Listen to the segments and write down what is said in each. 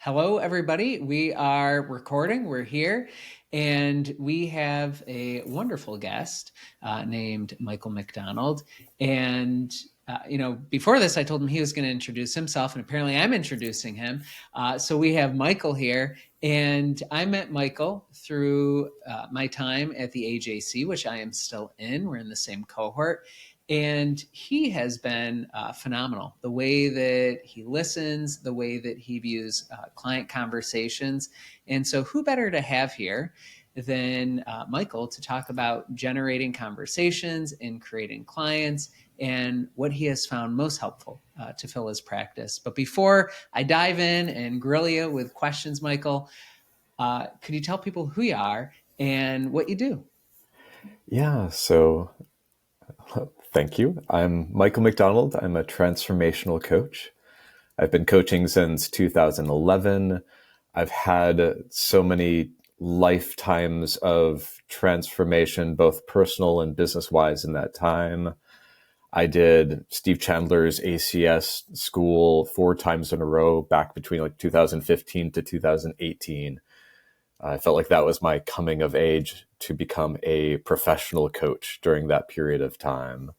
Hello, everybody. We are recording. We're here, and we have a wonderful guest named Michael McDonald. And before this, I told him he was going to introduce himself, and apparently, I'm introducing him. So we have Michael here, and I met Michael through my time at the AJC, which I am still in. We're in the same cohort. And he has been phenomenal. The way that he listens, the way that he views client conversations. And so, who better to have here than Michael to talk about generating conversations and creating clients and what he has found most helpful to fill his practice. But before I dive in and grill you with questions, Michael, could you tell people who you are and what you do? Yeah, so thank you. I'm Michael McDonald. I'm a transformational coach. I've been coaching since 2011. I've had so many lifetimes of transformation, both personal and business wise, in that time. I did Steve Chandler's ACS school 4 times in a row back between like 2015 to 2018. I felt like that was my coming of age to become a professional coach during that period of time.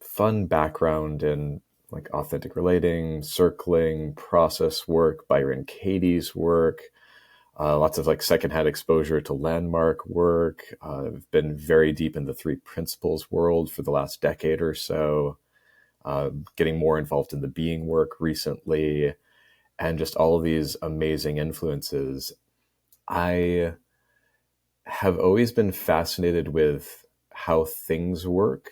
Fun background in like authentic relating, circling, process work, Byron Katie's work, lots of like secondhand exposure to landmark work. I've been very deep in the three principles world for the last decade or so, getting more involved in the being work recently, and just all of these amazing influences. I have always been fascinated with how things work,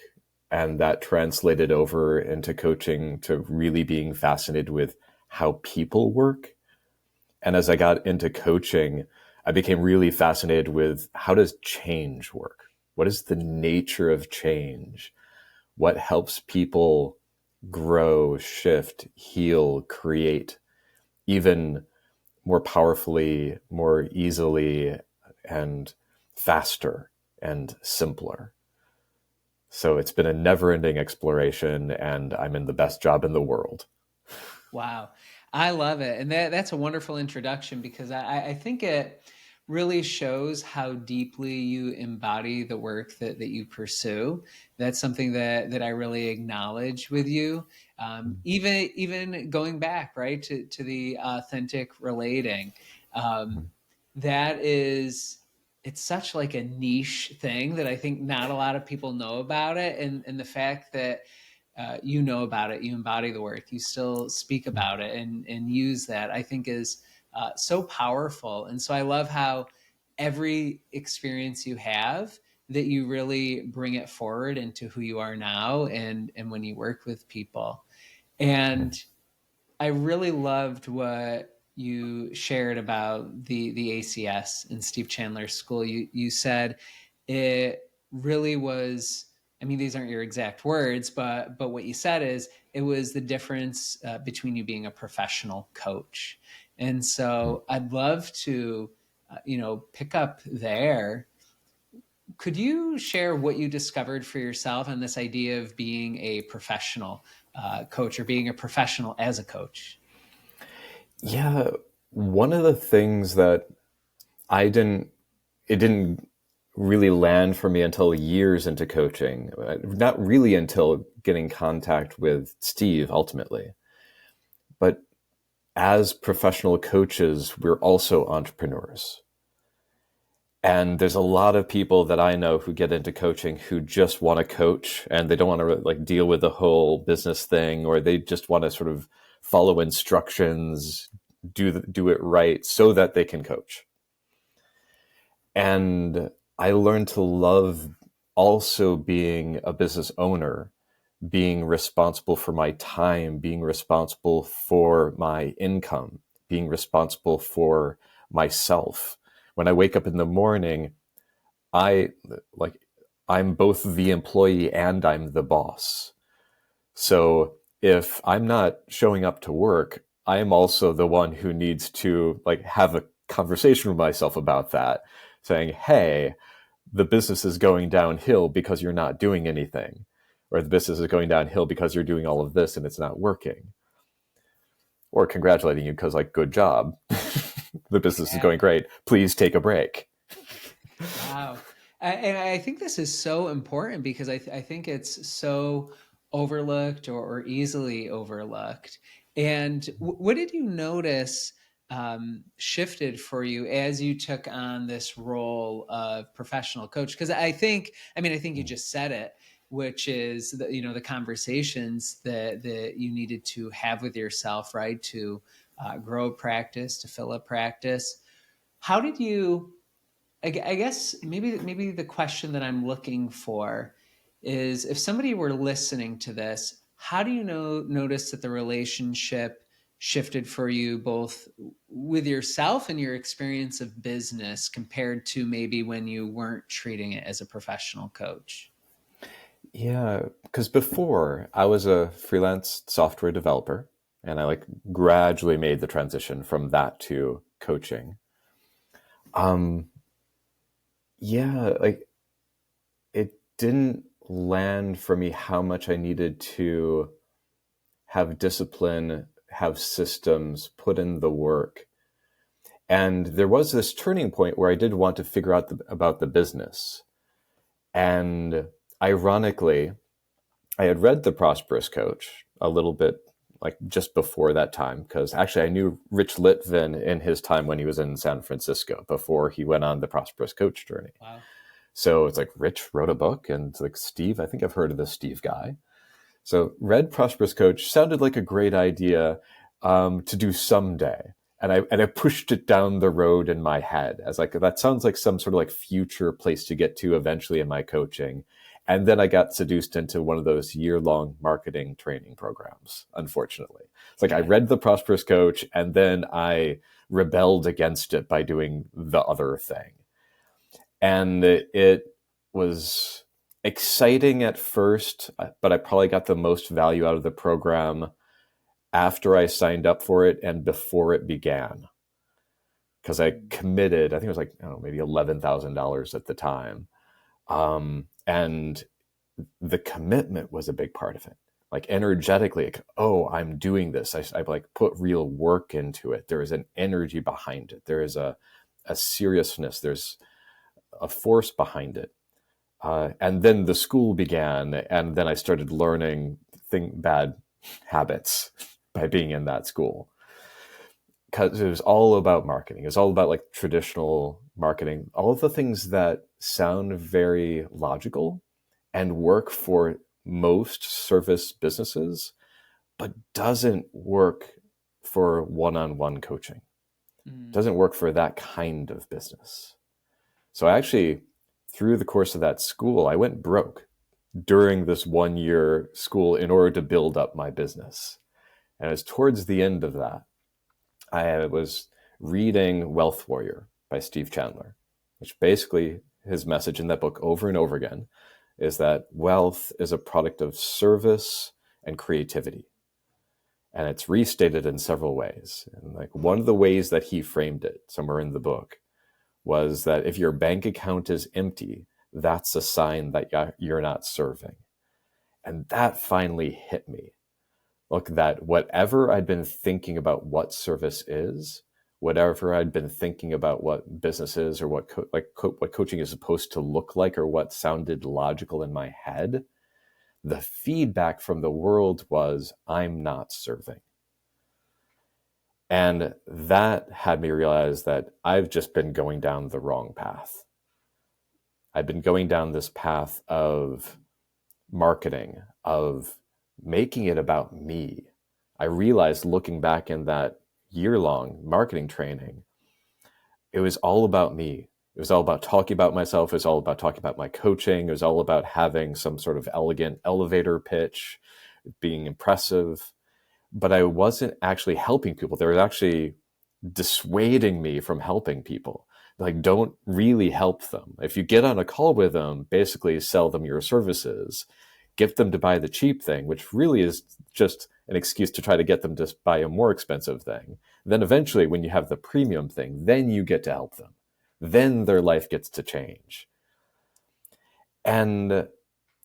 and that translated over into coaching to really being fascinated with how people work. And as I got into coaching, I became really fascinated with how does change work? What is the nature of change? What helps people grow, shift, heal, create, even more powerfully, more easily, and faster and simpler? So it's been a never-ending exploration, and I'm in the best job in the world. Wow. I love it. And that's a wonderful introduction because I think it really shows how deeply you embody the work that you pursue. That's something that I really acknowledge with you. Even going back, right, to the authentic relating. Um, that is it's such like a niche thing that I think not a lot of people know about it. And the fact that you know about it, you embody the work, you still speak about it and use that, I think is so powerful. And so I love how every experience you have that you really bring it forward into who you are now and when you work with people. And I really loved what you shared about the ACS and Steve Chandler's school. You said it really was. I mean, these aren't your exact words, but what you said is it was the difference between you being a professional coach. And so I'd love to, pick up there. Could you share what you discovered for yourself on this idea of being a professional coach or being a professional as a coach? Yeah, one of the things that it didn't really land for me until years into coaching, not really until getting contact with Steve ultimately. But as professional coaches, we're also entrepreneurs. And there's a lot of people that I know who get into coaching who just want to coach and they don't want to like deal with the whole business thing, or they just want to sort of follow instructions, do it right so that they can coach. And I learned to love also being a business owner, being responsible for my time, being responsible for my income, being responsible for myself. When I wake up in the morning, I like I'm both the employee and I'm the boss. So if I'm not showing up to work, I am also the one who needs to like have a conversation with myself about that, saying, "Hey, the business is going downhill because you're not doing anything, or the business is going downhill because you're doing all of this and it's not working." or congratulating you because like, good job. The business is going Exactly. great. Please take a break. Wow. And I think this is so important because I think it's so overlooked or easily overlooked. And what did you notice shifted for you as you took on this role of professional coach? Because I think you just said it, which is the conversations that you needed to have with yourself, right? To grow practice, to fill a practice. How did you? I guess maybe the question that I'm looking for is if somebody were listening to this, how do you notice that the relationship shifted for you both with yourself and your experience of business compared to maybe when you weren't treating it as a professional coach? Yeah, because before I was a freelance software developer, and I like gradually made the transition from that to coaching. Um, yeah, like it didn't land for me how much I needed to have discipline, have systems, put in the work. And there was this turning point where I did want to figure out about the business. And ironically, I had read The Prosperous Coach a little bit like just before that time, because actually I knew Rich Litvin in his time when he was in San Francisco before he went on the Prosperous Coach journey. Wow. So it's like Rich wrote a book, and it's like Steve, I think I've heard of this Steve guy. So read Prosperous Coach sounded like a great idea to do someday. And I pushed it down the road in my head as like, that sounds like some sort of like future place to get to eventually in my coaching. And then I got seduced into one of those year-long marketing training programs, unfortunately. It's like I Yeah. read The Prosperous Coach and then I rebelled against it by doing the other thing. And it was exciting at first, but I probably got the most value out of the program after I signed up for it and before it began. Because I committed, I think it was like, I don't know, maybe $11,000 at the time. And the commitment was a big part of it. Like energetically, like, oh, I'm doing this. I like put real work into it. There is an energy behind it. There is a seriousness. There's a force behind it. And then the school began, and then I started learning bad habits by being in that school. Because it was all about marketing. It was all about like traditional marketing, all of the things that sound very logical and work for most service businesses, but doesn't work for one-on-one coaching. Mm. Doesn't work for that kind of business. So I actually, through the course of that school, I went broke during this 1 year school in order to build up my business. And it was towards the end of that, I was reading Wealth Warrior by Steve Chandler, which basically his message in that book over and over again is that wealth is a product of service and creativity. And it's restated in several ways. And like one of the ways that he framed it somewhere in the book was that if your bank account is empty, that's a sign that you're not serving. And that finally hit me. Look, that whatever I'd been thinking about what service is, whatever I'd been thinking about what business is or what what coaching is supposed to look like or what sounded logical in my head, the feedback from the world was, I'm not serving. And that had me realize that I've just been going down the wrong path. I've been going down this path of marketing, of making it about me. I realized looking back in that year-long marketing training, it was all about me. It was all about talking about myself. It was all about talking about my coaching. It was all about having some sort of elegant elevator pitch, being impressive. But I wasn't actually helping people. They were actually dissuading me from helping people. Like, don't really help them. If you get on a call with them, basically sell them your services, get them to buy the cheap thing, which really is just an excuse to try to get them to buy a more expensive thing. Then eventually, when you have the premium thing, then you get to help them. Then their life gets to change. And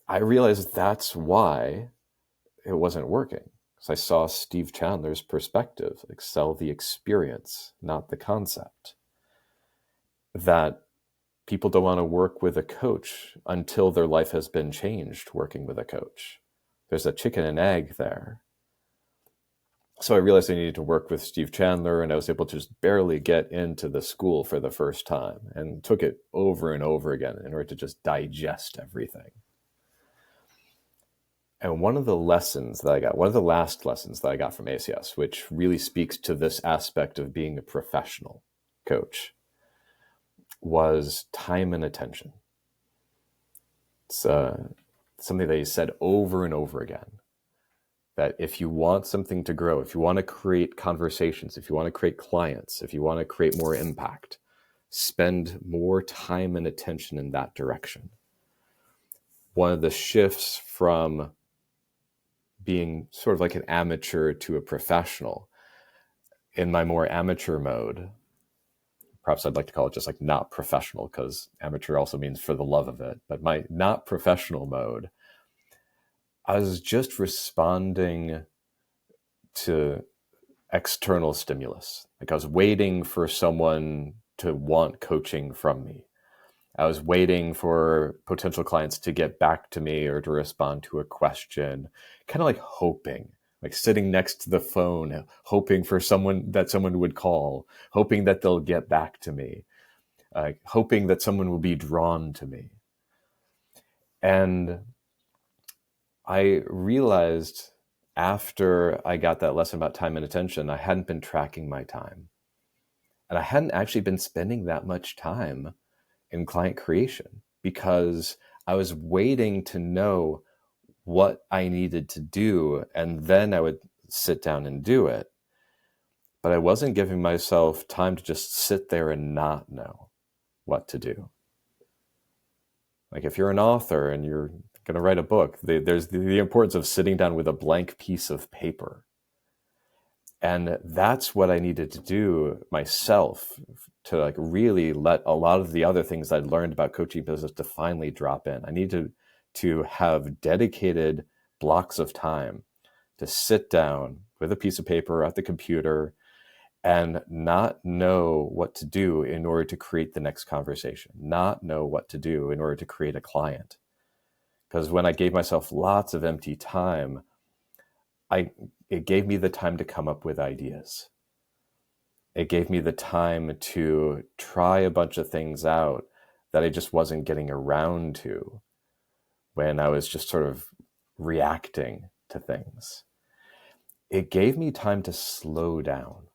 I realized that's why it wasn't working. because I saw Steve Chandler's perspective, like sell the experience, not the concept. That people don't want to work with a coach until their life has been changed working with a coach. There's a chicken and egg there. So I realized I needed to work with Steve Chandler, and I was able to just barely get into the school for the first time, and took it over and over again in order to just digest everything. And one of the lessons that I got, one of the last lessons that I got from ACS, which really speaks to this aspect of being a professional coach, was time and attention. It's something that he said over and over again, that if you want something to grow, if you want to create conversations, if you want to create clients, if you want to create more impact, spend more time and attention in that direction. One of the shifts from being sort of like an amateur to a professional, in my more amateur mode, perhaps I'd like to call it just like not professional, because amateur also means for the love of it, but my not professional mode, I was just responding to external stimulus. Like I was waiting for someone to want coaching from me. I was waiting for potential clients to get back to me or to respond to a question, kind of like hoping, like sitting next to the phone, hoping for someone would call, hoping that they'll get back to me, hoping that someone will be drawn to me. And I realized after I got that lesson about time and attention, I hadn't been tracking my time. And I hadn't actually been spending that much time in client creation, because I was waiting to know what I needed to do, and then I would sit down and do it. But I wasn't giving myself time to just sit there and not know what to do. Like if you're an author and you're going to write a book, there's the importance of sitting down with a blank piece of paper. And that's what I needed to do myself, to like really let a lot of the other things I'd learned about coaching business to finally drop in. I needed to have dedicated blocks of time to sit down with a piece of paper at the computer and not know what to do in order to create the next conversation, not know what to do in order to create a client. Because when I gave myself lots of empty time, it gave me the time to come up with ideas. It gave me the time to try a bunch of things out that I just wasn't getting around to when I was just sort of reacting to things. It gave me time to slow down.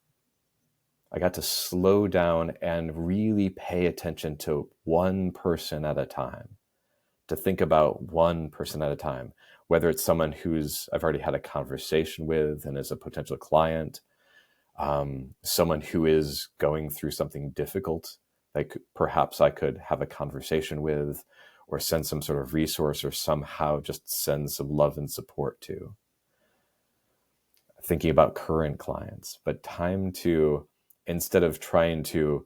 I got to slow down and really pay attention to one person at a time, to think about one person at a time, whether it's someone who's I've already had a conversation with and is a potential client, someone who is going through something difficult, like perhaps I could have a conversation with, or send some sort of resource, or somehow just send some love and support to. Thinking about current clients, but time to, instead of trying to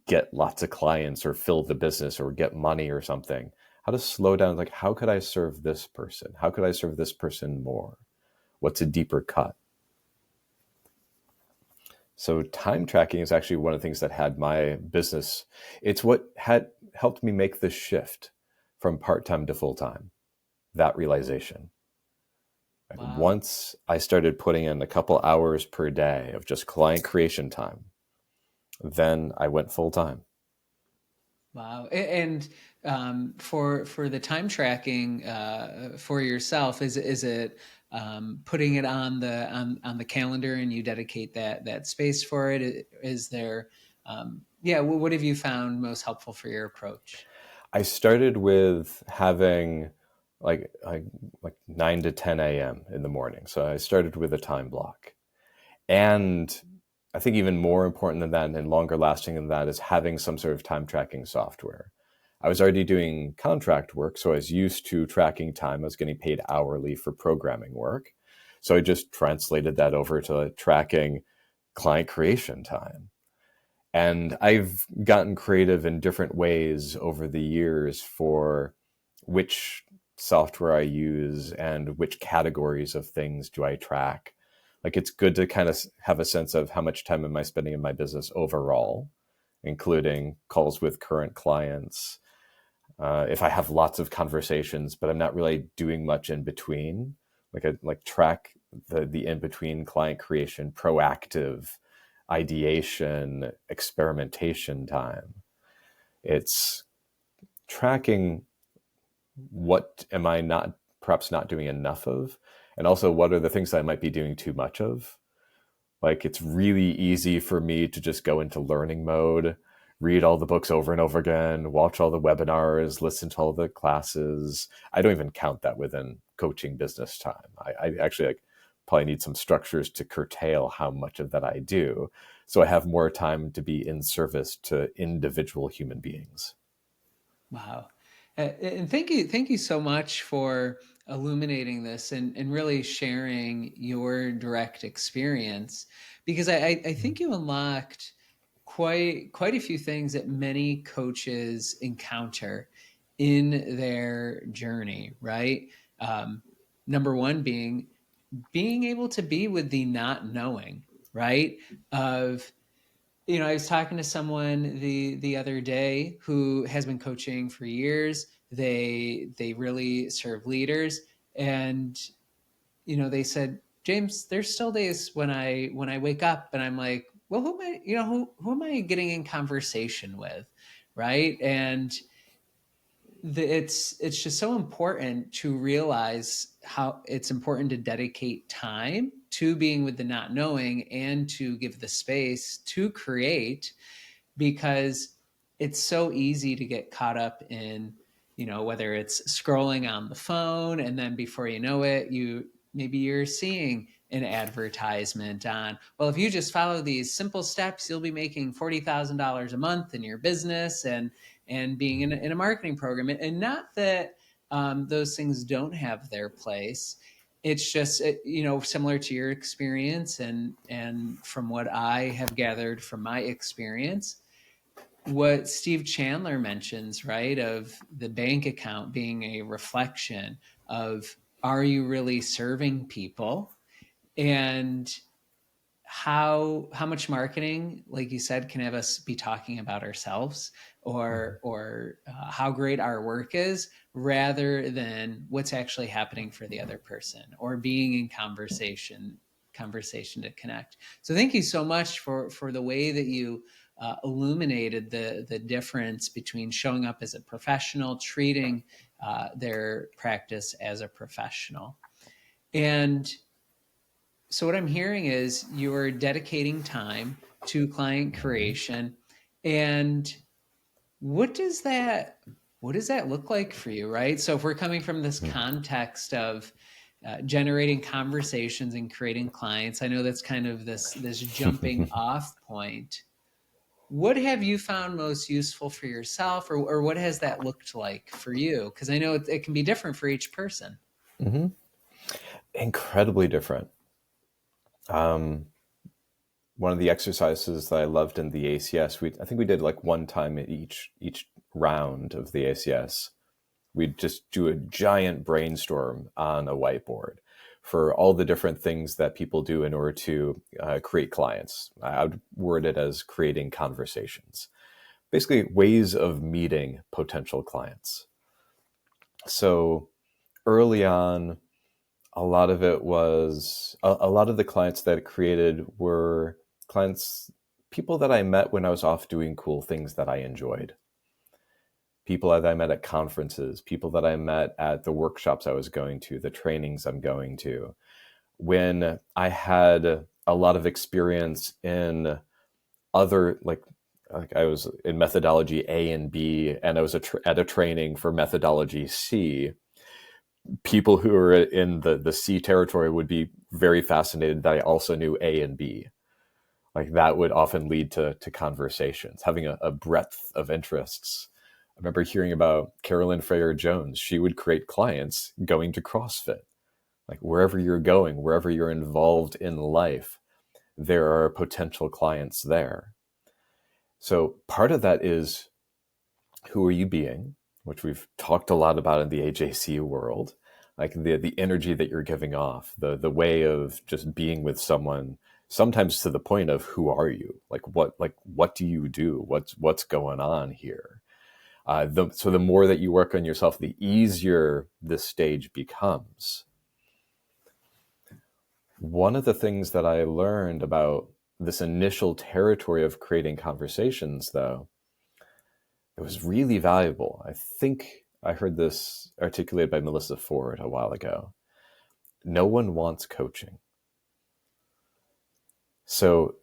get lots of clients or fill the business or get money or something, how to slow down, like how could I serve this person? How could I serve this person more? What's a deeper cut? So time tracking is actually one of the things that had my business. It's what had helped me make the shift from part-time to full-time, that realization. Wow. Once I started putting in a couple hours per day of just client creation time, then I went full-time. Wow. And for the time tracking for yourself, is it putting it on the calendar and you dedicate that space for it? Is there what have you found most helpful for your approach? I started with having like 9 to 10 a.m. in the morning. So I started with a time block. And I think even more important than that and longer lasting than that is having some sort of time tracking software. I was already doing contract work, so I was used to tracking time. I was getting paid hourly for programming work. So I just translated that over to tracking client creation time. And I've gotten creative in different ways over the years for which software I use and which categories of things do I track. Like, it's good to kind of have a sense of how much time am I spending in my business overall, including calls with current clients. If I have lots of conversations, but I'm not really doing much in between, like track the in between client creation, proactive ideation, experimentation time. It's tracking what am I not perhaps not doing enough of, and also what are the things that I might be doing too much of. Like, it's really easy for me to just go into learning mode, read all the books over and over again, watch all the webinars, listen to all the classes. I don't even count that within coaching business time. I actually probably need some structures to curtail how much of that I do, so I have more time to be in service to individual human beings. Wow. And thank you so much for illuminating this and really sharing your direct experience, because I think you unlocked quite a few things that many coaches encounter in their journey, right? Um, Number one being able to be with the not knowing, right? Of, I was talking to someone the other day who has been coaching for years. They really serve leaders, and they said, James, there's still days when I wake up and I'm like, well, who am I? Who am I getting in conversation with, right? And it's just so important to realize how it's important to dedicate time to being with the not knowing and to give the space to create, because it's so easy to get caught up in, whether it's scrolling on the phone, and then before you know it, maybe you're seeing an advertisement on, well, if you just follow these simple steps, you'll be making $40,000 a month in your business, and being in a marketing program. And not that those things don't have their place. It's just, similar to your experience, and from what I have gathered from my experience, what Steve Chandler mentions, right, of the bank account being a reflection of, are you really serving people? And how much marketing, like you said, can have us be talking about ourselves, or how great our work is, rather than what's actually happening for the other person, or being in conversation to connect. So thank you so much for the way that you illuminated the difference between showing up as a professional, treating their practice as a professional. And so what I'm hearing is you're dedicating time to client creation. And what does that look like for you, right? So if we're coming from this context of generating conversations and creating clients, I know that's kind of this jumping off point. What have you found most useful for yourself, or what has that looked like for you? Because I know it can be different for each person. Mm-hmm. Incredibly different. One of the exercises that I loved in the ACS, I think we did like one time at each round of the ACS. We'd just do a giant brainstorm on a whiteboard for all the different things that people do in order to create clients. I would word it as creating conversations, basically ways of meeting potential clients. So early on, a lot of it was a lot of the clients that it created were people that I met when I was off doing cool things that I enjoyed. People that I met at conferences, people that I met at the workshops I was going to, the trainings I'm going to. When I had a lot of experience in other, like I was in methodology A and B, and I was at a training for methodology C, people who are in the C territory would be very fascinated that I also knew A and B. Like, that would often lead to conversations, having a breadth of interests. I remember hearing about Carolyn Freyer Jones. She would create clients going to CrossFit. Like, wherever you're going, wherever you're involved in life, there are potential clients there. So part of that is, who are you being? which we've talked a lot about in the AJC world, like the energy that you're giving off, the way of just being with someone, sometimes to the point of who are you, like what do you do, what's going on here. So the more that you work on yourself, the easier this stage becomes. One of the things that I learned about this initial territory of creating conversations, though, it was really valuable. I think I heard this articulated by Melissa Ford a while ago. No one wants coaching. So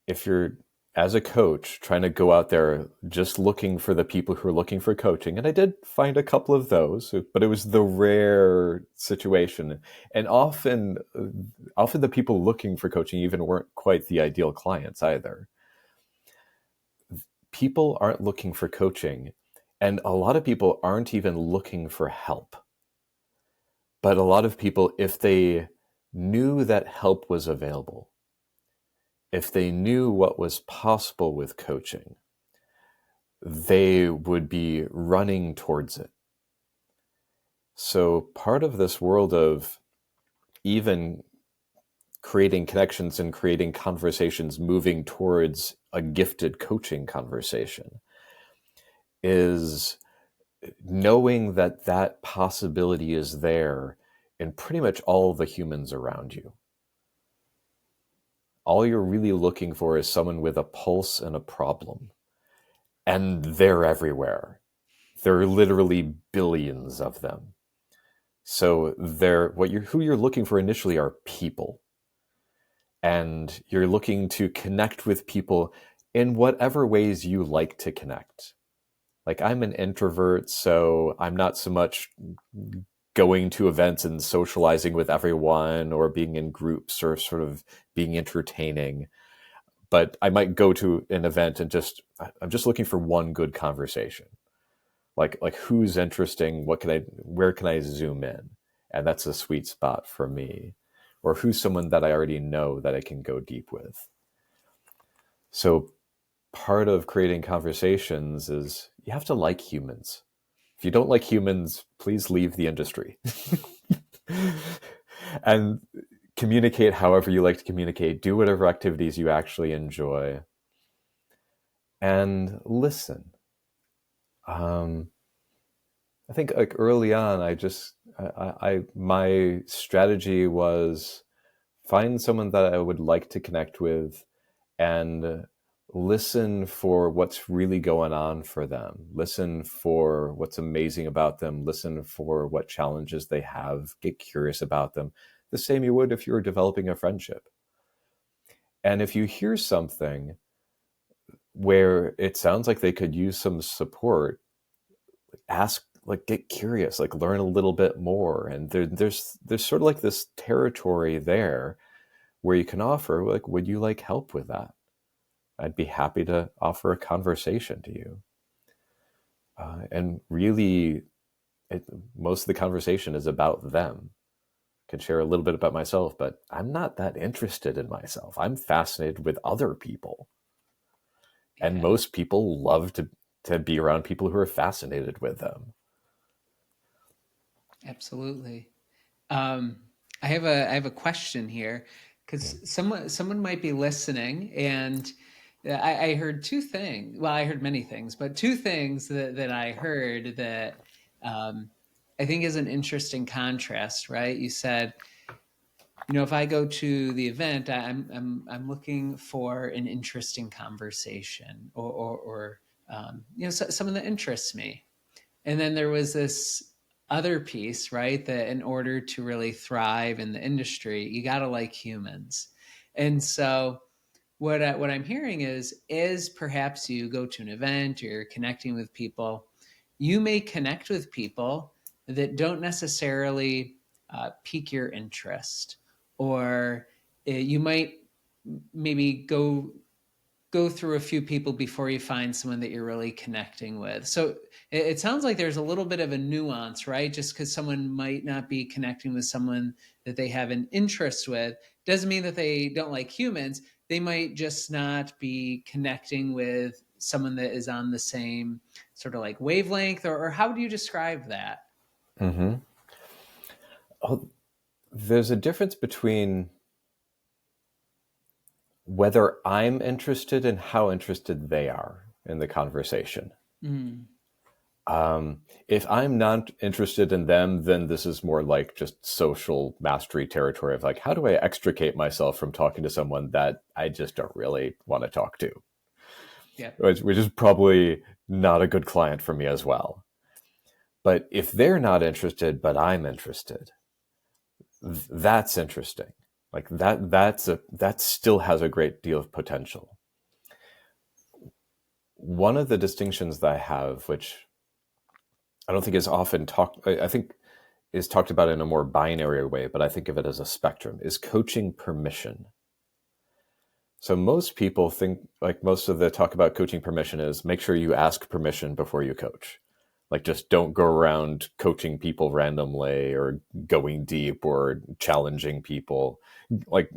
if you're, as a coach, trying to go out there just looking for the people who are looking for coaching, and I did find a couple of those, but it was the rare situation. And often the people looking for coaching even weren't quite the ideal clients either. People aren't looking for coaching, and a lot of people aren't even looking for help. But a lot of people, if they knew that help was available, if they knew what was possible with coaching, they would be running towards it. So part of this world of even creating connections and creating conversations, moving towards a gifted coaching conversation, is knowing that that possibility is there in pretty much all the humans around you. All you're really looking for is someone with a pulse and a problem. And they're everywhere. There are literally billions of them. So who you're looking for initially are people. And you're looking to connect with people in whatever ways you like to connect. Like, I'm an introvert, so I'm not so much going to events and socializing with everyone or being in groups or sort of being entertaining. But I might go to an event and I'm just looking for one good conversation. Like who's interesting? Where can I zoom in? And that's a sweet spot for me. Or who's someone that I already know that I can go deep with. So part of creating conversations is you have to like humans. If you don't like humans, please leave the industry. And communicate however you like to communicate. Do whatever activities you actually enjoy. And listen. I think like early on, my strategy was find someone that I would like to connect with and listen for what's really going on for them. Listen for what's amazing about them. Listen for what challenges they have. Get curious about them. The same you would if you were developing a friendship. And if you hear something where it sounds like they could use some support, ask, like, get curious, like learn a little bit more. And there's sort of like this territory there where you can offer, like, would you like help with that? I'd be happy to offer a conversation to you. And really, most of the conversation is about them. I can share a little bit about myself, but I'm not that interested in myself. I'm fascinated with other people. Yeah. And most people love to be around people who are fascinated with them. Absolutely. I have a question here, because someone might be listening, and I heard two things. Well, I heard many things, but two things that I heard that I think is an interesting contrast. Right? You said, if I go to the event, I'm looking for an interesting conversation, or someone that interests me. And then there was this other piece, right? That in order to really thrive in the industry, you got to like humans. And so what I'm hearing is perhaps you go to an event, you're connecting with people, you may connect with people that don't necessarily pique your interest, or you might maybe go through a few people before you find someone that you're really connecting with. So it sounds like there's a little bit of a nuance, right? Just because someone might not be connecting with someone that they have an interest with doesn't mean that they don't like humans. They might just not be connecting with someone that is on the same sort of like wavelength, or how do you describe that? Mm-hmm. Oh, there's a difference between whether I'm interested and how interested they are in the conversation. Mm, If I'm not interested in them, then this is more like just social mastery territory of like, how do I extricate myself from talking to someone that I just don't really want to talk to? yeah. Which is probably not a good client for me as well. But if they're not interested, but I'm interested, that's interesting. Like that still has a great deal of potential. One of the distinctions that I have, which I don't think is often talked, I think is talked about in a more binary way, but I think of it as a spectrum, is coaching permission. So most people think, like, most of the talk about coaching permission is make sure you ask permission before you coach. Like, just don't go around coaching people randomly or going deep or challenging people. Like,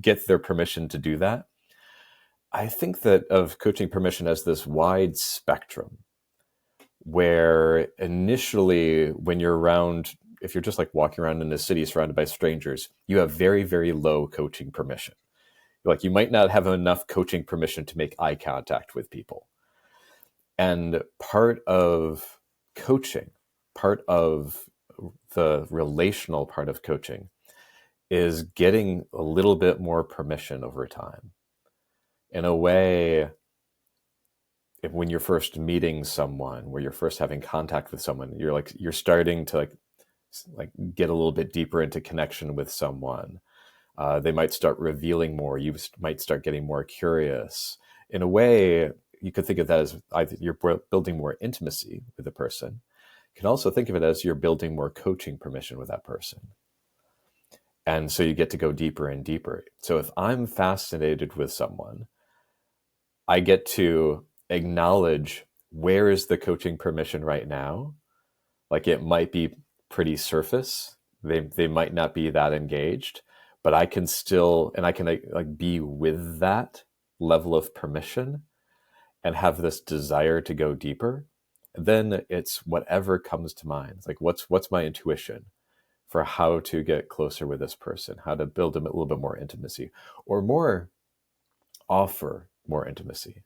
get their permission to do that. I think that of coaching permission as this wide spectrum where initially when you're around, if you're just like walking around in a city surrounded by strangers, you have very, very low coaching permission. Like, you might not have enough coaching permission to make eye contact with people. And part of coaching, part of the relational part of coaching, is getting a little bit more permission over time. In a way, when you're first meeting someone, where you're first having contact with someone, you're starting to like get a little bit deeper into connection with someone. They might start revealing more. You might start getting more curious. In a way, you could think of that as either you're building more intimacy with a person. You can also think of it as you're building more coaching permission with that person. And so you get to go deeper and deeper. So if I'm fascinated with someone, I get to acknowledge, where is the coaching permission right now? Like, it might be pretty surface. They might not be that engaged, but I can still, and I can like be with that level of permission and have this desire to go deeper. Then it's whatever comes to mind. It's like, what's my intuition for how to get closer with this person, how to build a little bit more intimacy, or more, offer more intimacy,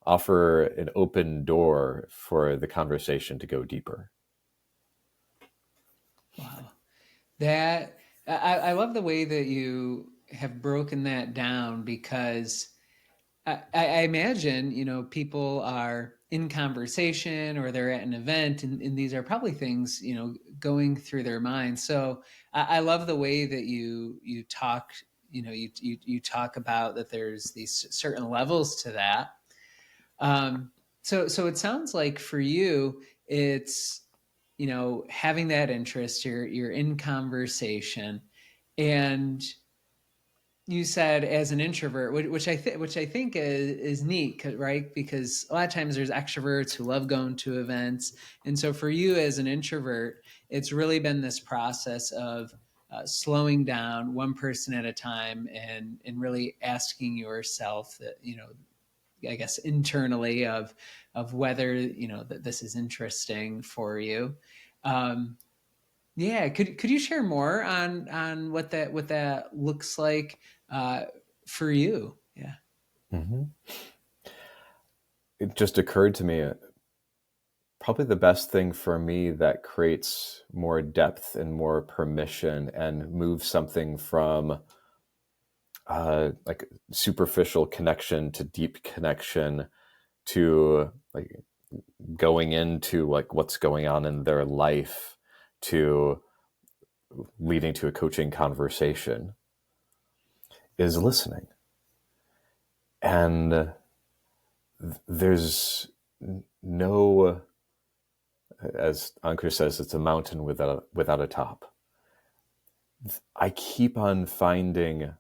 offer an open door for the conversation to go deeper. Wow. That I love the way that you have broken that down, because I imagine, people are in conversation or they're at an event, and these are probably things, going through their minds. So I love the way that you talk, you talk about that there's these certain levels to that. Um, so it sounds like for you, it's, having that interest, you're in conversation, and you said as an introvert, which I think is neat, right? Because a lot of times there's extroverts who love going to events, and so for you as an introvert, it's really been this process of slowing down one person at a time, and really asking yourself that, I guess internally, of whether that this is interesting for you. Um, yeah, could you share more on what that looks like uh, for you? Yeah. Mm-hmm. It just occurred to me, probably the best thing for me that creates more depth and more permission and moves something from like superficial connection to deep connection to like going into like what's going on in their life to leading to a coaching conversation is listening. And there's no, as Ankur says, it's a mountain without a top. I keep on finding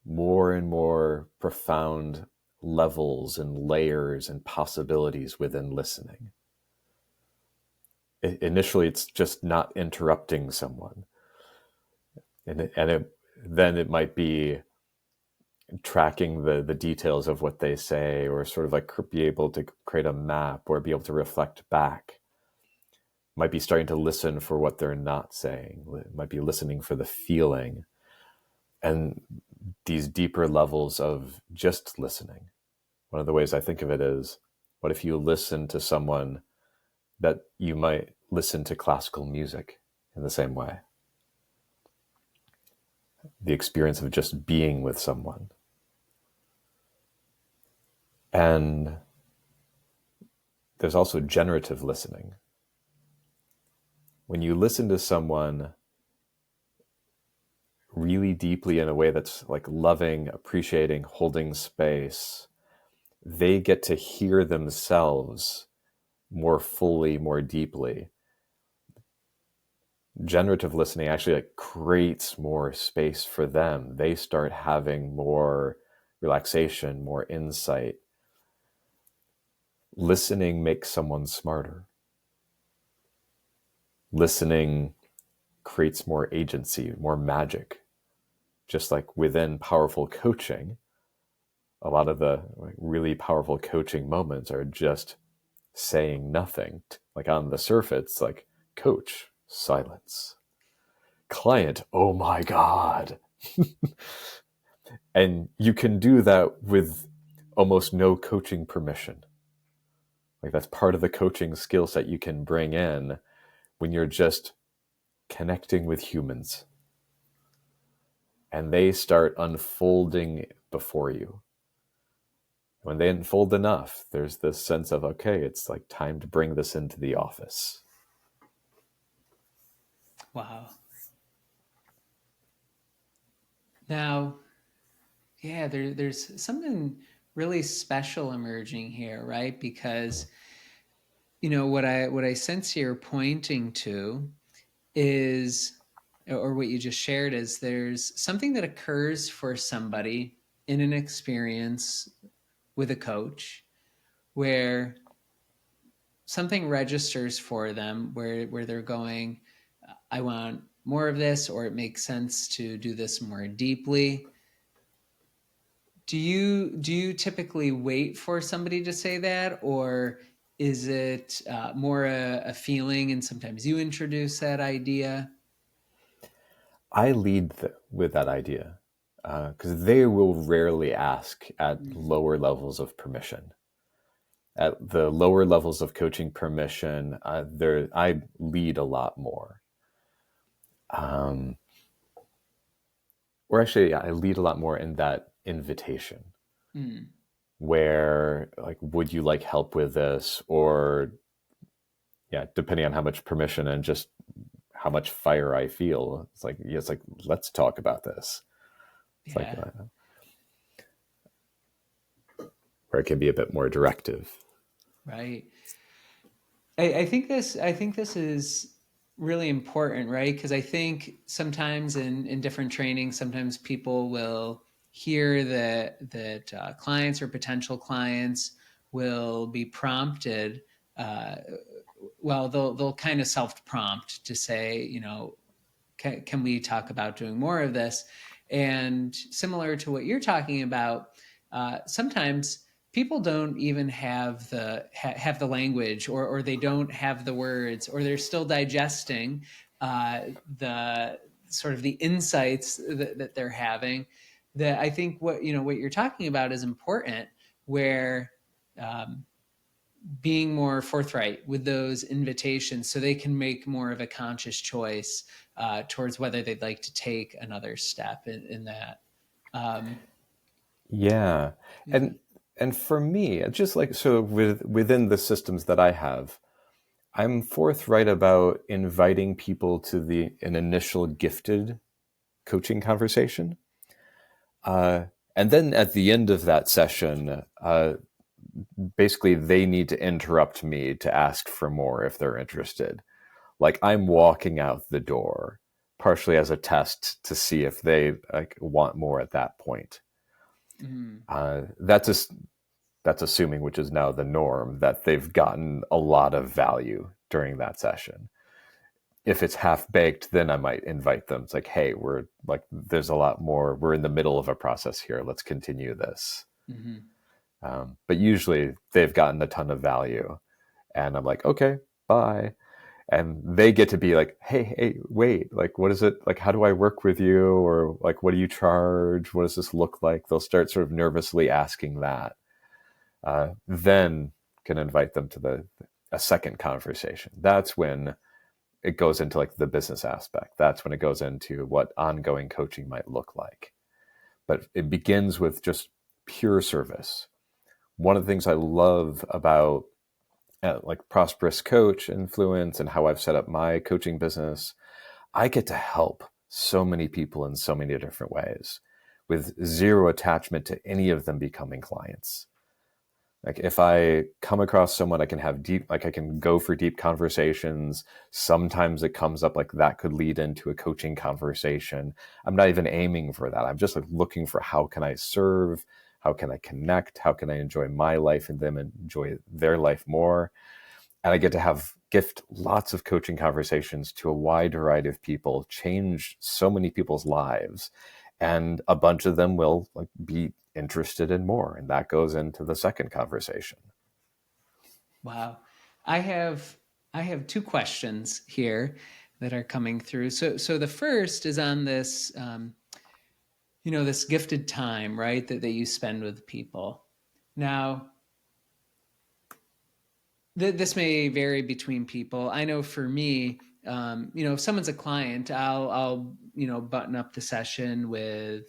more and more profound levels and layers and possibilities within listening. Initially, it's just not interrupting someone. Then it might be tracking the details of what they say, or sort of like be able to create a map or be able to reflect back. Might be starting to listen for what they're not saying, might be listening for the feeling, and these deeper levels of just listening. One of the ways I think of it is, what if you listen to someone that you might listen to classical music in the same way? The experience of just being with someone. And there's also generative listening. When you listen to someone really deeply in a way that's like loving, appreciating, holding space, they get to hear themselves more fully, more deeply. Generative listening actually like creates more space for them. They start having more relaxation, more insight. Listening makes someone smarter. Listening creates more agency, more magic. Just like within powerful coaching, a lot of the like really powerful coaching moments are just saying nothing. Like on the surface, like, coach, silence. Client, oh my God. And you can do that with almost no coaching permission. Like that's part of the coaching skill set you can bring in when you're just connecting with humans. And they start unfolding before you. When they unfold enough, there's this sense of, okay, it's like time to bring this into the office. Wow. Now, yeah, there's something really special emerging here, right? Because what I sense you're pointing to is, or what you just shared is, there's something that occurs for somebody in an experience with a coach where something registers for them where they're going, I want more of this, or it makes sense to do this more deeply. Do you typically wait for somebody to say that, or is it more a feeling and sometimes you introduce that idea? I lead with that idea because they will rarely ask at Mm. lower levels of permission. At the lower levels of coaching permission, I lead a lot more. Or actually, yeah, I lead a lot more in that invitation, Mm. where like, would you like help with this? Or yeah, depending on how much permission and just how much fire I feel, it's like, let's talk about this. It's like, Yeah. where it can be a bit more directive. Right. I think this is really important, right? Because I think sometimes in different trainings, sometimes people will hear that clients or potential clients will be prompted. Uh, well, they'll kind of self prompt to say, can we talk about doing more of this? And similar to what you're talking about, sometimes people don't even have the language, or they don't have the words, or they're still digesting the sort of the insights that they're having. That I think what you're talking about is important, where um, being more forthright with those invitations so they can make more of a conscious choice towards whether they'd like to take another step in that. Um, Yeah. yeah. And for me, just like, so within the systems that I have, I'm forthright about inviting people to an initial gifted coaching conversation. And then at the end of that session, basically they need to interrupt me to ask for more if they're interested. Like I'm walking out the door, partially as a test to see if they like want more at that point. Mm. That's assuming, which is now the norm, that they've gotten a lot of value during that session. if it's half baked, then I might invite them. It's like, hey, we're like, there's a lot more. We're in the middle of a process here. Let's continue this. Mm-hmm. But usually they've gotten a ton of value, and I'm like, okay, bye. And they get to be like, hey, wait, like, what is it? Like, how do I work with you? Or like, what do you charge? What does this look like? They'll start sort of nervously asking that. Then can invite them to a second conversation. That's when it goes into like the business aspect. That's when it goes into what ongoing coaching might look like. But it begins with just pure service. One of the things I love about like Prosperous Coach Influence and how I've set up my coaching business, I get to help so many people in so many different ways with zero attachment to any of them becoming clients. Like if I come across someone, I can have deep, like I can go for deep conversations. Sometimes it comes up like that could lead into a coaching conversation. I'm not even aiming for that. I'm just like looking for how can I serve? How can I connect? How can I enjoy my life and them enjoy their life more? And I get to gift lots of coaching conversations to a wide variety of people, change so many people's lives. And a bunch of them will like be interested in more. And that goes into the second conversation. Wow. I have I have two questions here that are coming through. So the first is on this this gifted time, right? That you spend with people. Now, this may vary between people. I know for me, if someone's a client, I'll button up the session with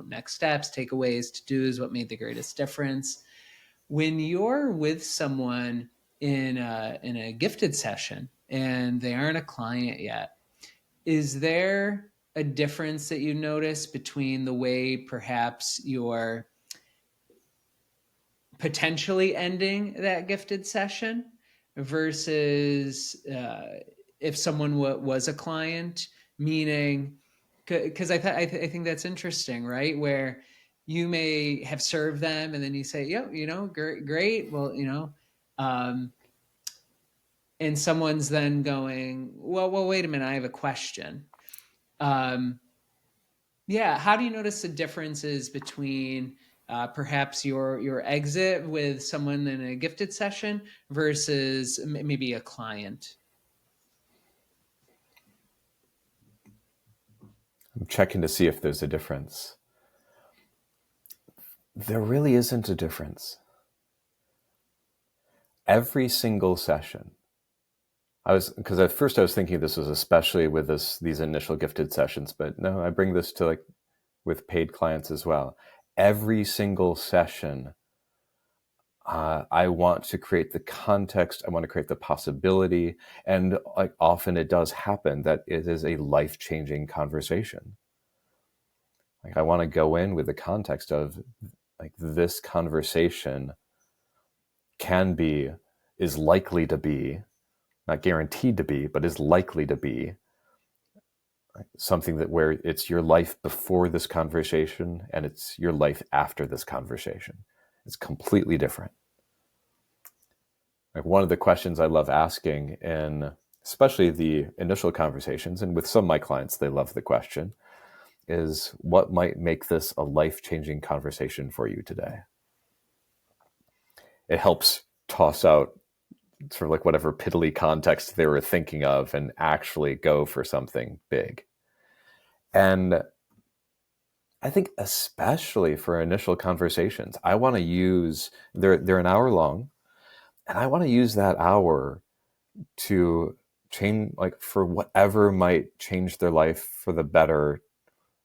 next steps, takeaways, to do's, what made the greatest difference. When you're with someone in a gifted session and they aren't a client yet, is there a difference that you notice between the way perhaps you're potentially ending that gifted session versus if someone was a client, meaning, because I think that's interesting, right? Where you may have served them and then you say, yeah, great. Well, um, and someone's then going, well, wait a minute, I have a question. Um, yeah, how do you notice the differences between perhaps your exit with someone in a gifted session versus maybe a client? I'm checking to see if there's a difference. There really isn't a difference. Every single session, because at first I was thinking this was especially with these initial gifted sessions, but no, I bring this to like with paid clients as well. Every single session, I want to create the context. I want to create the possibility. And like often it does happen that it is a life-changing conversation. Like I want to go in with the context of like this conversation is likely to be, not guaranteed to be, but is likely to be something that where it's your life before this conversation and it's your life after this conversation. It's completely different. Like one of the questions I love asking in especially the initial conversations, and with some of my clients, they love the question, is what might make this a life-changing conversation for you today? It helps toss out sort of like whatever piddly context they were thinking of and actually go for something big. And I think especially for initial conversations, I want to use, they're an hour long, and I want to use that hour to change, like for whatever might change their life for the better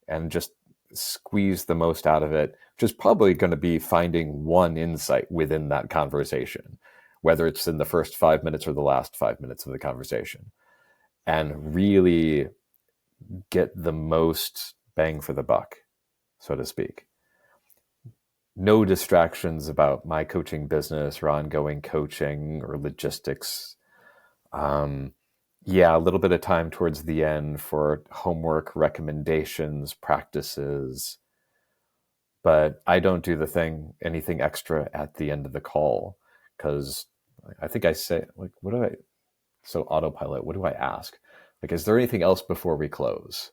and just squeeze the most out of it, which is probably going to be finding one insight within that conversation, whether it's in the first 5 minutes or the last 5 minutes of the conversation, and really get the most bang for the buck, so to speak. No distractions about my coaching business or ongoing coaching or logistics. Yeah, a little bit of time towards the end for homework, recommendations, practices, but I don't do anything extra at the end of the call, because I think I say, like, so autopilot, what do I ask? Like, is there anything else before we close?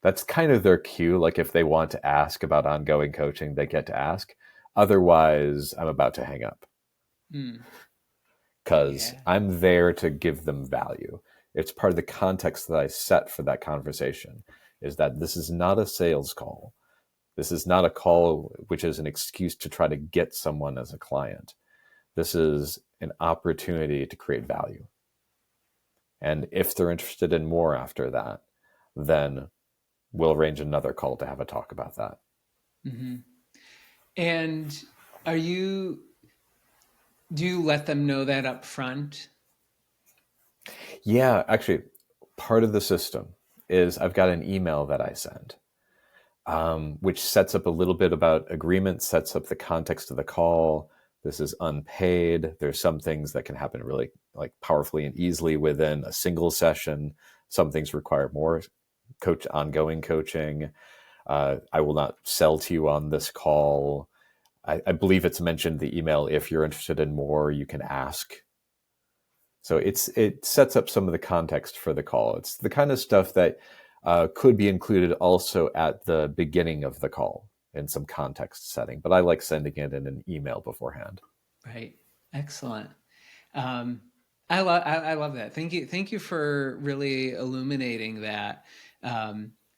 That's kind of their cue. Like, if they want to ask about ongoing coaching, they get to ask. Otherwise, I'm about to hang up Mm, because yeah. I'm there to give them value. It's part of the context that I set for that conversation, is that this is not a sales call. This is not a call which is an excuse to try to get someone as a client. This is an opportunity to create value. And if they're interested in more after that, then we'll arrange another call to have a talk about that. Hmm. And are you, do you let them know that up front? Yeah, actually, part of the system is I've got an email that I send, which sets up a little bit about agreement, sets up the context of the call. This is unpaid. There's some things that can happen really like powerfully and easily within a single session. Some things require more ongoing coaching. I will not sell to you on this call. I believe it's mentioned in the email. If you're interested in more, you can ask. So it sets up some of the context for the call. It's the kind of stuff that could be included also at the beginning of the call in some context setting. But I like sending it in an email beforehand. Right. Excellent. Um, I love that. Thank you for really illuminating that,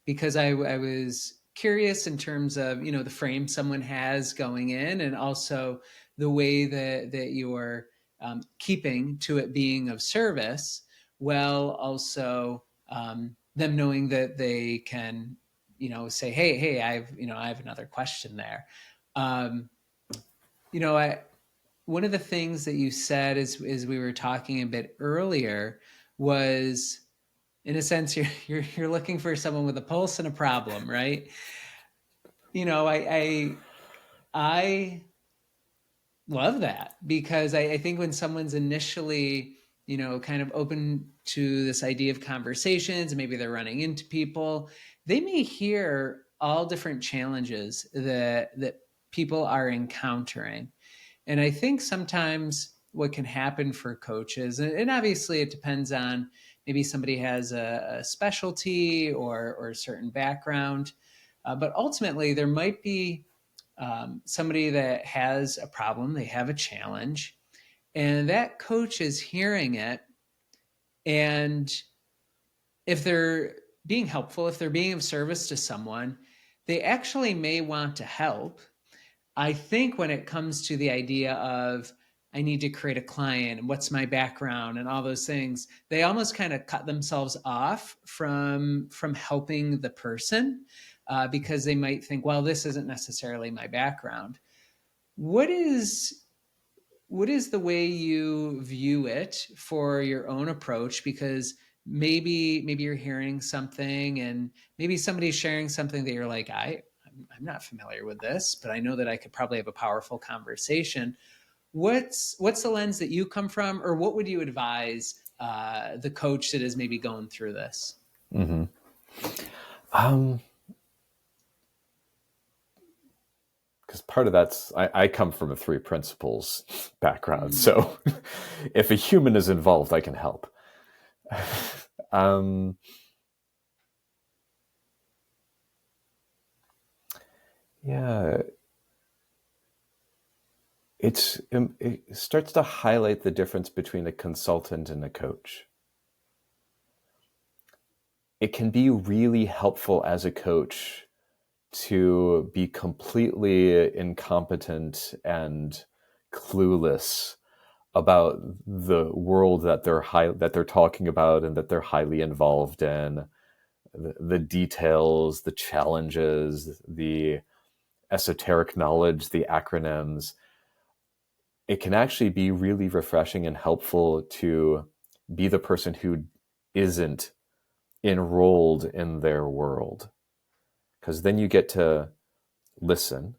because I was curious in terms of, the frame someone has going in, and also the way that you're, keeping to it being of service, while also, them knowing that they can, say, hey, I have another question there. Um, I One of the things that you said is we were talking a bit earlier was, in a sense, you're looking for someone with a pulse and a problem, right? I love that, because I think when someone's initially, kind of open to this idea of conversations, and maybe they're running into people, they may hear all different challenges that people are encountering. And I think sometimes what can happen for coaches, and obviously it depends on, maybe somebody has a specialty or a certain background, but ultimately there might be, somebody that has a problem, they have a challenge, and that coach is hearing it. And if they're being helpful, if they're being of service to someone, they actually may want to help. I think when it comes to the idea of, I need to create a client and what's my background and all those things, they almost kind of cut themselves off from helping the person, because they might think, well, this isn't necessarily my background. What is what is the way you view it for your own approach? Because maybe you're hearing something, and maybe somebody's sharing something that you're like, I'm not familiar with this, but I know that I could probably have a powerful conversation. What's the lens that you come from, or what would you advise the coach that is maybe going through this? Mm-hmm. Um, because part of that's I come from a three principles background, Mm, so if a human is involved, I can help. um, yeah, it starts to highlight the difference between a consultant and a coach. It can be really helpful as a coach to be completely incompetent and clueless about the world that they're talking about and that they're highly involved in, the details, the challenges, the esoteric knowledge, the acronyms. It can actually be really refreshing and helpful to be the person who isn't enrolled in their world, because then you get to listen,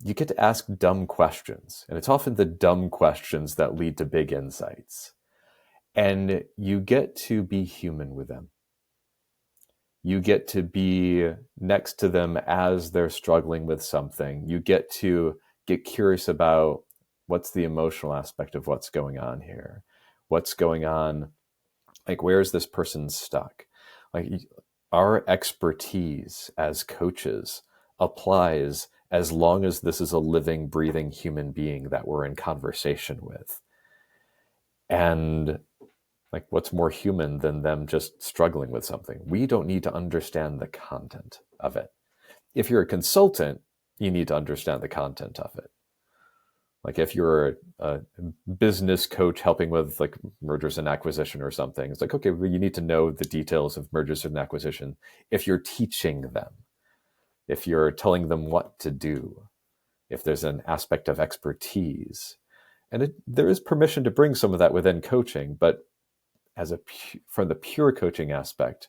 you get to ask dumb questions, and it's often the dumb questions that lead to big insights, and you get to be human with them. You get to be next to them as they're struggling with something. You get to get curious about what's the emotional aspect of what's going on here, what's going on Like, where is this person stuck? Like, our expertise as coaches applies as long as this is a living, breathing human being that we're in conversation with. And like, what's more human than them just struggling with something? We don't need to understand the content of it. If you're a consultant, you need to understand the content of it. Like, if you're a business coach helping with like mergers and acquisition or something, it's like, okay, well, you need to know the details of mergers and acquisition. If you're teaching them, if you're telling them what to do, if there's an aspect of expertise, and there is permission to bring some of that within coaching, but from the pure coaching aspect,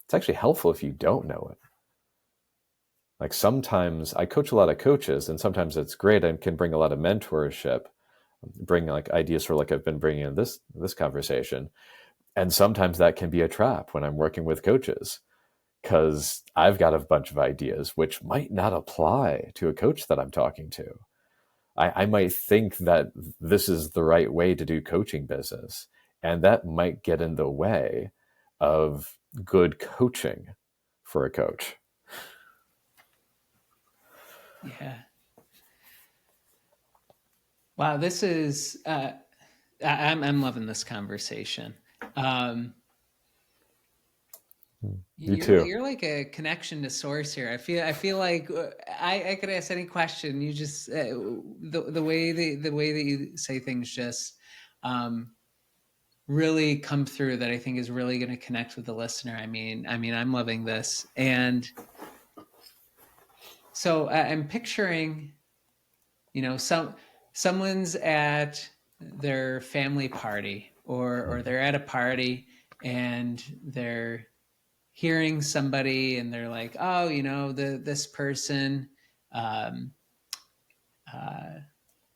it's actually helpful if you don't know it. Like, sometimes I coach a lot of coaches, and sometimes it's great and can bring a lot of mentorship, bring like ideas for like I've been bringing in this conversation. And sometimes that can be a trap when I'm working with coaches, because I've got a bunch of ideas which might not apply to a coach that I'm talking to. I might think that this is the right way to do coaching business, and that might get in the way of good coaching for a coach. Yeah. Wow, this is I'm loving this conversation. Um, You too. you're like a connection to source here. I feel like I could ask any question. You just the way the way that you say things just really come through, that I think is really going to connect with the listener. I mean, I'm loving this, and so I'm picturing, someone's at their family party, or they're at a party, and they're hearing somebody, and they're like, oh, this person, um, uh,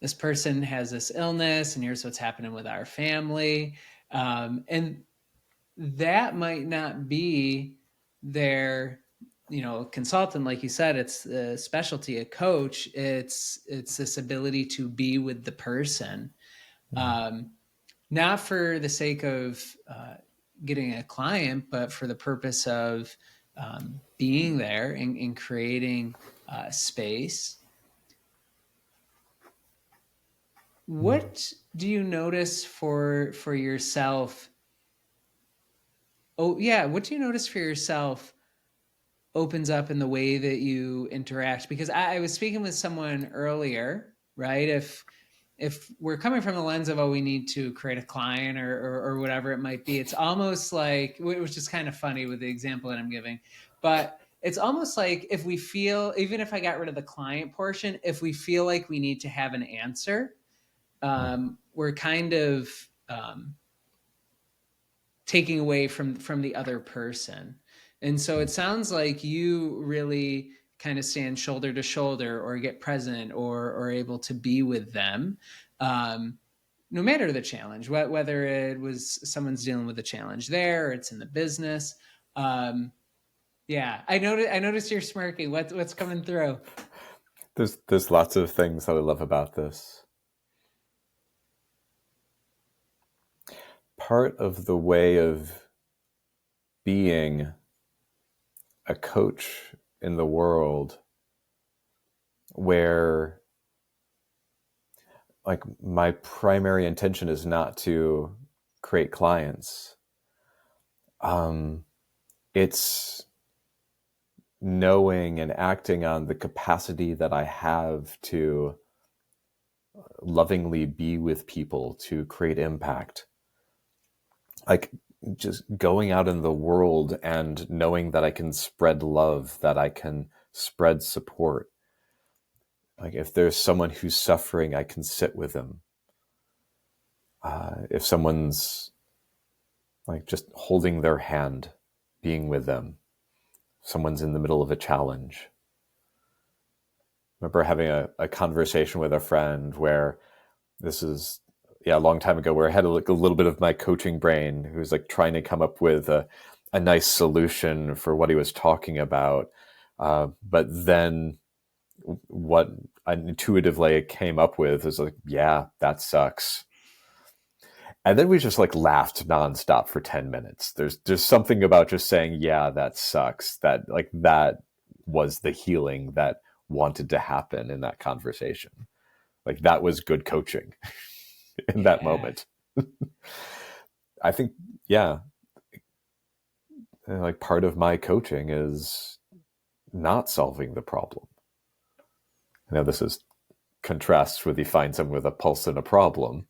this person has this illness, and here's what's happening with our family, and that might not be their consultant. Like you said, it's a specialty, a coach. It's this ability to be with the person, um, not for the sake of getting a client, but for the purpose of being there and creating space. What do you notice for yourself? Oh yeah, what do you notice for yourself opens up in the way that you interact? Because I was speaking with someone earlier, right? If we're coming from the lens of, oh, we need to create a client, or whatever it might be, it's almost like, which is kind of funny with the example that I'm giving, but it's almost like, if we feel, even if I got rid of the client portion, if we feel like we need to have an answer, we're kind of taking away from the other person. And so it sounds like you really kind of stand shoulder to shoulder, or get present, or able to be with them, no matter the challenge, whether it was someone's dealing with a challenge there, or it's in the business. Yeah, I noticed you're smirking. What's coming through? There's lots of things that I love about this. Part of the way of being a coach in the world, where like my primary intention is not to create clients, it's knowing and acting on the capacity that I have to lovingly be with people, to create impact. Like, just going out in the world and knowing that I can spread love, that I can spread support. Like, if there's someone who's suffering, I can sit with them. If someone's like just holding their hand, being with them. Someone's in the middle of a challenge. I remember having a conversation with a friend where, this is a long time ago, where I had a little bit of my coaching brain, who was like trying to come up with a nice solution for what he was talking about. But then what I intuitively came up with is like, yeah, that sucks. And then we just like laughed nonstop for 10 minutes. There's something about just saying, yeah, that sucks. That was the healing that wanted to happen in that conversation. Like that was good coaching in that Yeah. moment. I think, yeah, like part of my coaching is not solving the problem. Now, this is contrasts with you find someone with a pulse and a problem,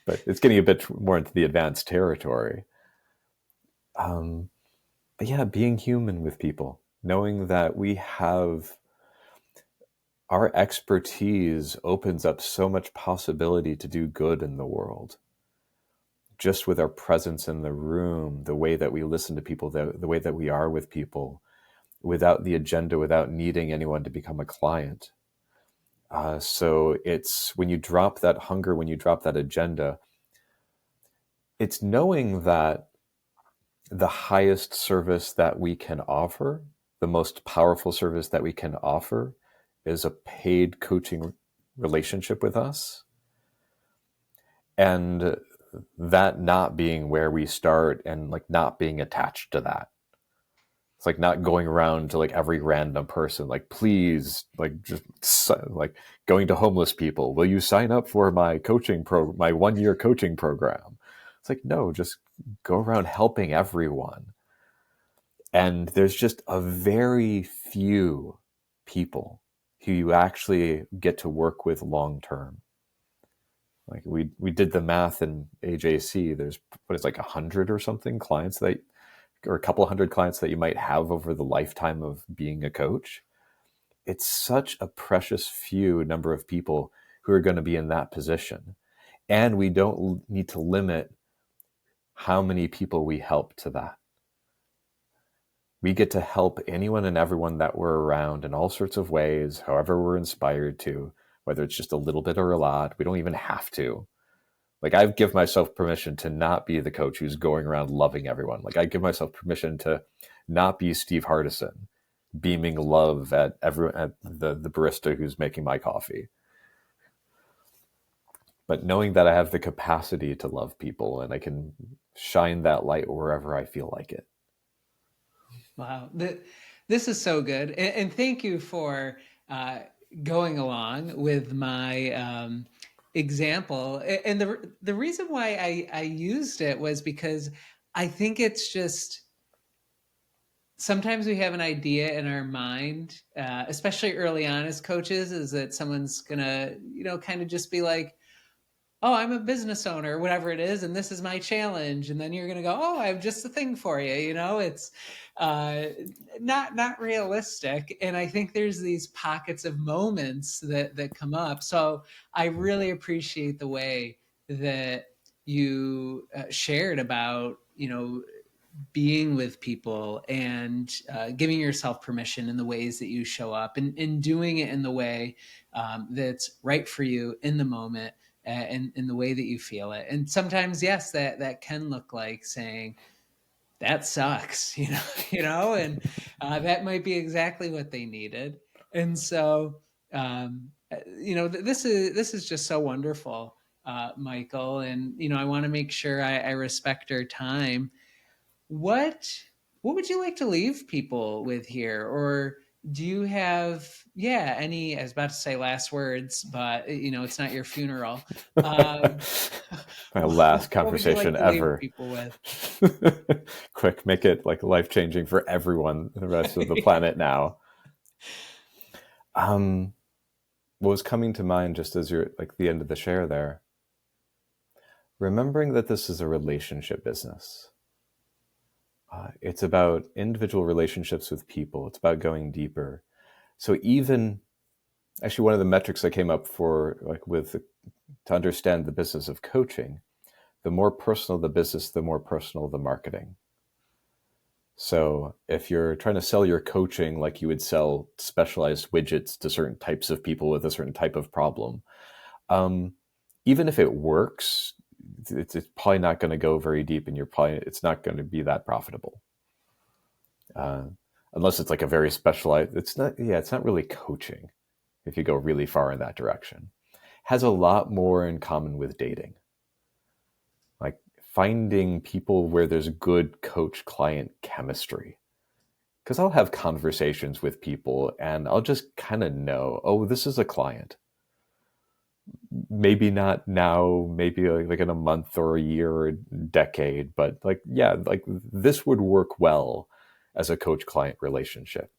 but it's getting a bit more into the advanced territory. Um, but yeah, being human with people, knowing that we have our expertise opens up so much possibility to do good in the world. Just with our presence in the room, the way that we listen to people, the way that we are with people, without the agenda, without needing anyone to become a client. So it's when you drop that hunger, when you drop that agenda, it's knowing that the highest service that we can offer, the most powerful service that we can offer, is a paid coaching relationship with us. And that not being where we start and like not being attached to that. It's like not going around to like every random person, like, please, like just like going to homeless people. Will you sign up for my my 1-year coaching program? It's like, no, just go around helping everyone. And there's just a very few people who you actually get to work with long term. Like we did the math in AJC. There's what is like 100 or something clients that, or a couple hundred clients that you might have over the lifetime of being a coach. It's such a precious few number of people who are going to be in that position. And we don't need to limit how many people we help to that. We get to help anyone and everyone that we're around in all sorts of ways, however we're inspired to, whether it's just a little bit or a lot. We don't even have to. Like I give myself permission to not be the coach who's going around loving everyone. Like I give myself permission to not be Steve Hardison, beaming love at the barista who's making my coffee. But knowing that I have the capacity to love people and I can shine that light wherever I feel like it. Wow. This is so good. And thank you for uh, going along with my example. And the reason why I used it was because I think it's just sometimes we have an idea in our mind, especially early on as coaches, is that someone's going to, kind of just be like, oh, I'm a business owner, whatever it is, and this is my challenge. And then you're going to go, oh, I have just the thing for you. It's uh, not realistic. And I think there's these pockets of moments that come up. So I really appreciate the way that you shared about, being with people and giving yourself permission in the ways that you show up and doing it in the way that's right for you in the moment and in the way that you feel it. And sometimes, yes, that can look like saying, that sucks, and that might be exactly what they needed. And so, this is just so wonderful, Michael. And, I want to make sure I respect our time. What what would you like to leave people with here? Or do you have, yeah, any, I was about to say last words, but it's not your funeral. Um, My last what would you like conversation to leave ever. people with? Quick, make it like life-changing for everyone, the rest of the planet now. What was coming to mind just as you're like the end of the share there, remembering that this is a relationship business. It's about individual relationships with people. It's about going deeper. So even actually one of the metrics that came up for like to understand the business of coaching, the more personal the business, the more personal the marketing. So if you're trying to sell your coaching like you would sell specialized widgets to certain types of people with a certain type of problem, even if it works, it's probably not going to go very deep, and it's not going to be that profitable. Unless it's like a very specialized, it's not really coaching if you go really far in that direction. It has a lot more in common with dating. finding people where there's good coach-client chemistry. Because I'll have conversations with people and I'll just kind of know, oh, this is a client. Maybe not now, maybe like in a month or a year or a decade, but like, yeah, like this would work well as a coach-client relationship.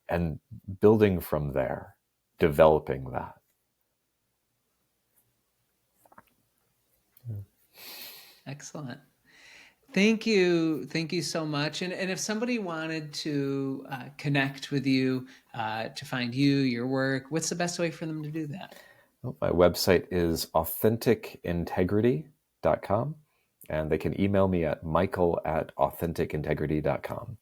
And building from there, developing that. Excellent. Thank you. Thank you so much. And if somebody wanted to connect with you, to find you, your work, what's the best way for them to do that? Well, my website is authenticintegrity.com, and they can email me at michael@authenticintegrity.com.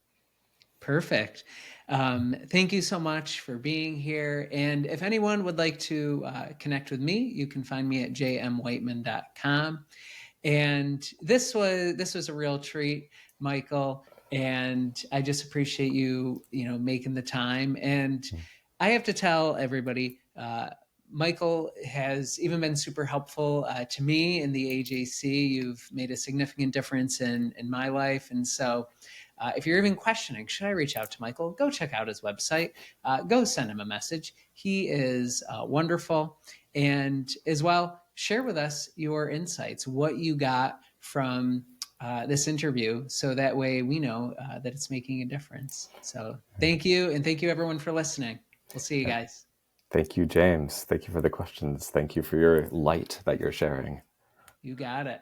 Perfect. Thank you so much for being here. And if anyone would like to connect with me, you can find me at jmwhightman.com. And this was a real treat, Michael. And I just appreciate you, making the time. And I have to tell everybody, Michael has even been super helpful to me in the AJC. You've made a significant difference in my life. And so if you're even questioning, should I reach out to Michael? Go check out his website. Go send him a message. He is wonderful. And as well, share with us your insights, what you got from this interview, so that way we know that it's making a difference. So thank you. And thank you, everyone, for listening. We'll see you guys. Thank you, James. Thank you for the questions. Thank you for your light that you're sharing. You got it.